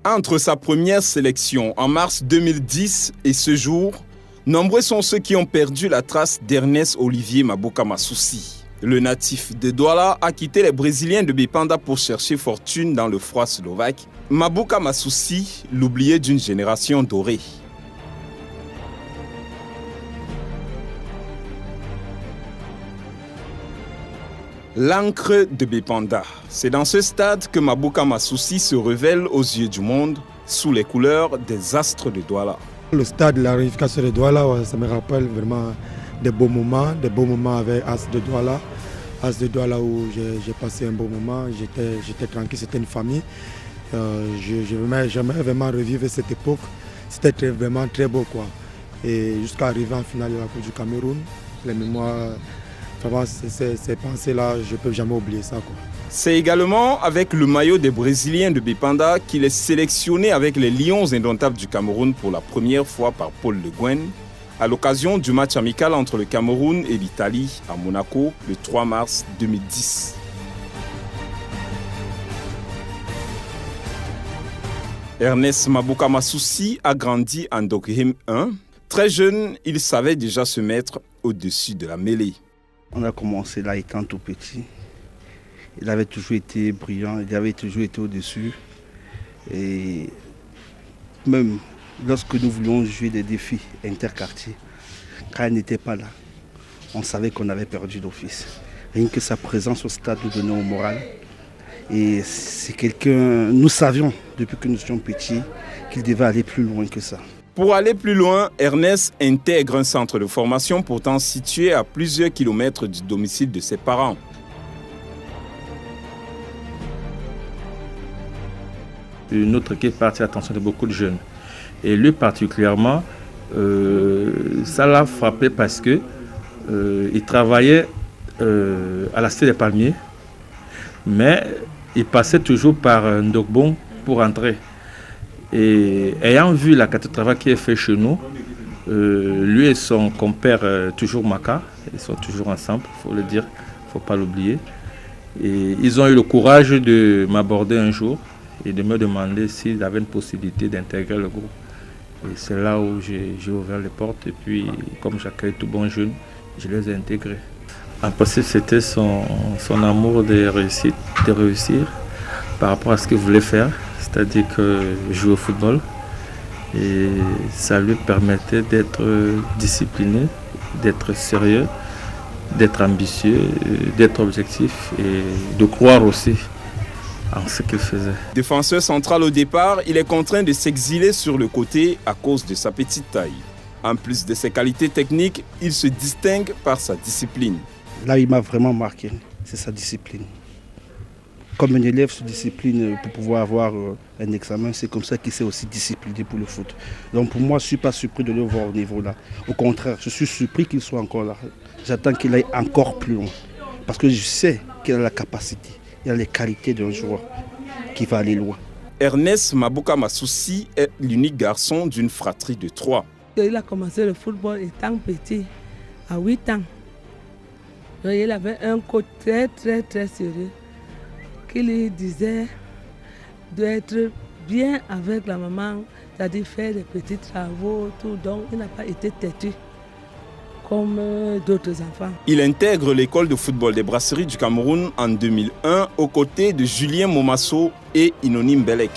Entre sa première sélection en mars 2010 et ce jour, nombreux sont ceux qui ont perdu la trace d'Ernest Olivier Mabouka Massoussi. Le natif de Douala a quitté les Brésiliens de Bépanda pour chercher fortune dans le froid slovaque. Mabouka Massoussi, l'oublié d'une génération dorée. L'encre de Bépanda. C'est dans ce stade que Mabouka Massoussi se révèle aux yeux du monde sous les couleurs des Astres de Douala. Le stade de la réunification de Douala, ça me rappelle vraiment des beaux moments avec As de Douala. As de Douala où j'ai passé un beau moment, j'étais tranquille, c'était une famille. J'aimerais vraiment revivre cette époque. C'était vraiment très beau, quoi. Et jusqu'à arriver en finale de la Coupe du Cameroun, les mémoires, vraiment, ces pensées-là, je ne peux jamais oublier ça, quoi. C'est également avec le maillot des Brésiliens de Bépanda qu'il est sélectionné avec les Lions indomptables du Cameroun pour la première fois par Paul Le Guen, à l'occasion du match amical entre le Cameroun et l'Italie à Monaco le 3 mars 2010. Ernest Mabouka Massoussi a grandi en Dokhem 1. Très jeune, il savait déjà se mettre au-dessus de la mêlée. On a commencé là étant tout petit. Il avait toujours été brillant, il avait toujours été au-dessus. Et même lorsque nous voulions jouer des défis interquartiers, quand il n'était pas là, on savait qu'on avait perdu d'office. Rien que sa présence au stade nous donnait au moral. Et c'est quelqu'un, nous savions depuis que nous étions petits qu'il devait aller plus loin que ça. Pour aller plus loin, Ernest intègre un centre de formation pourtant situé à plusieurs kilomètres du domicile de ses parents. Notre équipe partie à l'attention de beaucoup de jeunes. Et lui particulièrement, ça l'a frappé parce que il travaillait à la Cité des Palmiers, mais il passait toujours par Ndogbon pour entrer. Et ayant vu la qualité de travail qui est fait chez nous, lui et son compère, toujours Maka, ils sont toujours ensemble, il faut le dire, il ne faut pas l'oublier. Et ils ont eu le courage de m'aborder un jour et de me demander s'il avait une possibilité d'intégrer le groupe. Et c'est là où j'ai ouvert les portes et puis, comme j'accueille tout bon jeune, je les ai intégrés. En principe, c'était son amour de réussir par rapport à ce qu'il voulait faire, c'est-à-dire que jouer au football. Et ça lui permettait d'être discipliné, d'être sérieux, d'être ambitieux, d'être objectif et de croire aussi en ce qu'il faisait. Défenseur central au départ, il est contraint de s'exiler sur le côté à cause de sa petite taille. En plus de ses qualités techniques, il se distingue par sa discipline. Là, il m'a vraiment marqué, c'est sa discipline. Comme un élève se discipline pour pouvoir avoir un examen, c'est comme ça qu'il s'est aussi discipliné pour le foot. Donc pour moi, je ne suis pas surpris de le voir au niveau là. Au contraire, je suis surpris qu'il soit encore là. J'attends qu'il aille encore plus loin. Parce que je sais qu'il a la capacité, il a les qualités d'un joueur qui va aller loin. Ernest Mabouka Massoussi est l'unique garçon d'une fratrie de 3. Il a commencé le football étant petit, à 8 ans. Il avait un coach très sérieux qui lui disait d'être bien avec la maman, c'est-à-dire faire des petits travaux, tout. Donc il n'a pas été têtu comme d'autres enfants. Il intègre l'école de football des Brasseries du Cameroun en 2001 aux côtés de Julien Momasso et Inoni Mbelek.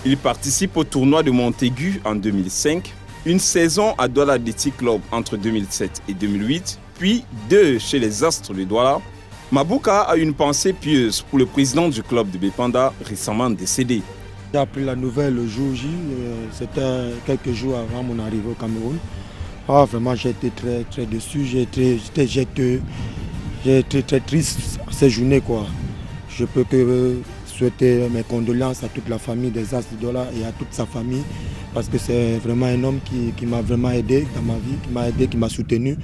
Il participe au tournoi de Montaigu en 2005, une saison à Douala Athletic Club entre 2007 et 2008, puis 2 chez les Astres de Douala. Mabouka a une pensée pieuse pour le président du club de Bépanda, récemment décédé. J'ai appris la nouvelle le jour J, c'était quelques jours avant mon arrivée au Cameroun. Vraiment, j'ai été très déçu, j'ai été très triste ces journées, quoi. Je peux que souhaiter mes condoléances à toute la famille des As de Douala et à toute sa famille, parce que c'est vraiment un homme qui m'a vraiment aidé dans ma vie, qui m'a aidé, qui m'a soutenu,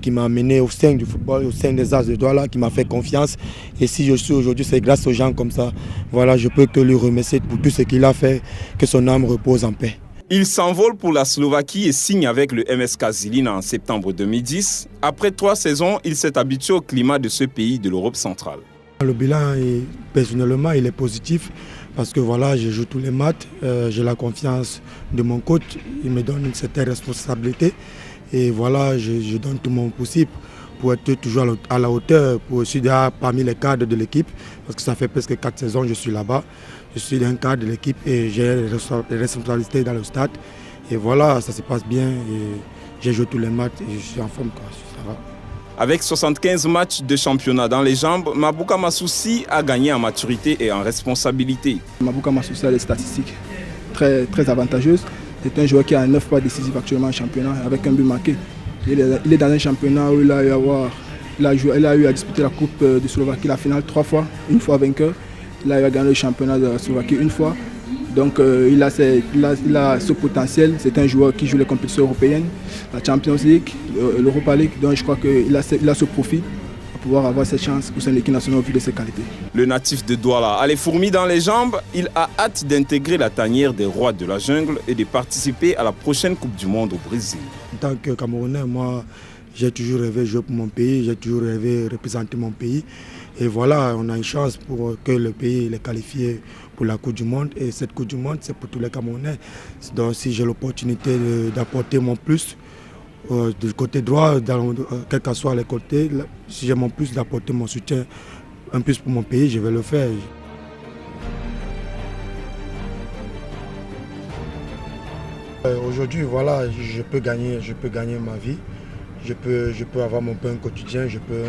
qui m'a amené au sein du football, au sein des As de Douala, qui m'a fait confiance. Et si je suis aujourd'hui, c'est grâce aux gens comme ça. Voilà, je peux que lui remercier pour tout ce qu'il a fait, que son âme repose en paix. Il s'envole pour la Slovaquie et signe avec le MSK Žilina en septembre 2010. Après 3 saisons, il s'est habitué au climat de ce pays de l'Europe centrale. Le bilan, personnellement, il est positif parce que voilà, je joue tous les matchs, j'ai la confiance de mon coach, il me donne une certaine responsabilité et voilà, je donne tout mon possible pour être toujours à la hauteur, pour aussi être parmi les cadres de l'équipe, parce que ça fait presque 4 saisons que je suis là-bas. Je suis un cadre de l'équipe et j'ai les responsabilités dans le stade. Et voilà, ça se passe bien et j'ai joué tous les matchs et je suis en forme, ça va. Avec 75 matchs de championnat dans les jambes, Mabouka Masoussi a gagné en maturité et en responsabilité. Mabouka Masoussi a des statistiques très avantageuses. C'est un joueur qui a 9 pas décisifs actuellement en championnat avec un but marqué. Il est dans un championnat où il a eu à disputer la Coupe de Slovaquie, la finale 3 fois, une fois vainqueur. Il a eu à gagner le championnat de la Slovaquie une fois. Donc il a ce potentiel. C'est un joueur qui joue les compétitions européennes, la Champions League, l'Europa League. Donc je crois qu'il a ce profil pour pouvoir avoir cette chance au sein de l'équipe nationale au vu de ses qualités. Le natif de Douala a les fourmis dans les jambes. Il a hâte d'intégrer la tanière des rois de la jungle et de participer à la prochaine Coupe du Monde au Brésil. En tant que Camerounais, moi, j'ai toujours rêvé jouer pour mon pays, j'ai toujours rêvé représenter mon pays. Et voilà, on a une chance pour que le pays est qualifié pour la Coupe du Monde. Et cette Coupe du Monde, c'est pour tous les Camerounais. Donc si j'ai l'opportunité d'apporter mon plus du côté droit, quel que soit les côtés, si j'ai mon plus d'apporter mon soutien, un plus pour mon pays, je vais le faire. Aujourd'hui, voilà, je peux gagner ma vie. Je peux avoir mon pain quotidien, je peux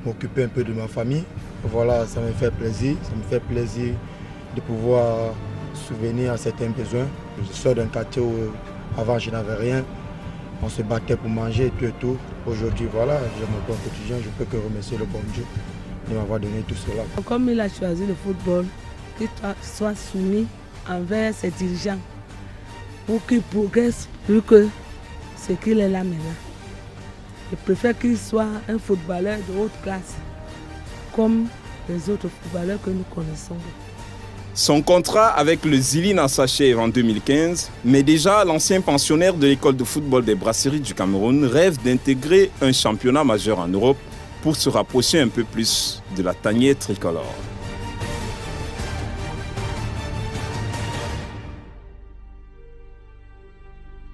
m'occuper un peu de ma famille. Voilà, ça me fait plaisir. Ça me fait plaisir de pouvoir souvenir à certains besoins. Je sors d'un quartier où avant je n'avais rien. On se battait pour manger et tout. Aujourd'hui, voilà, j'ai mon pain quotidien. Je peux que remercier le bon Dieu de m'avoir donné tout cela. Comme il a choisi le football, qu'il soit soumis envers ses dirigeants pour qu'il progresse plus que ce qu'il est là maintenant. Je préfère qu'il soit un footballeur de haute classe, comme les autres footballeurs que nous connaissons. Son contrat avec le Zilina s'achève en 2015, mais déjà l'ancien pensionnaire de l'école de football des Brasseries du Cameroun rêve d'intégrer un championnat majeur en Europe pour se rapprocher un peu plus de la tanière tricolore.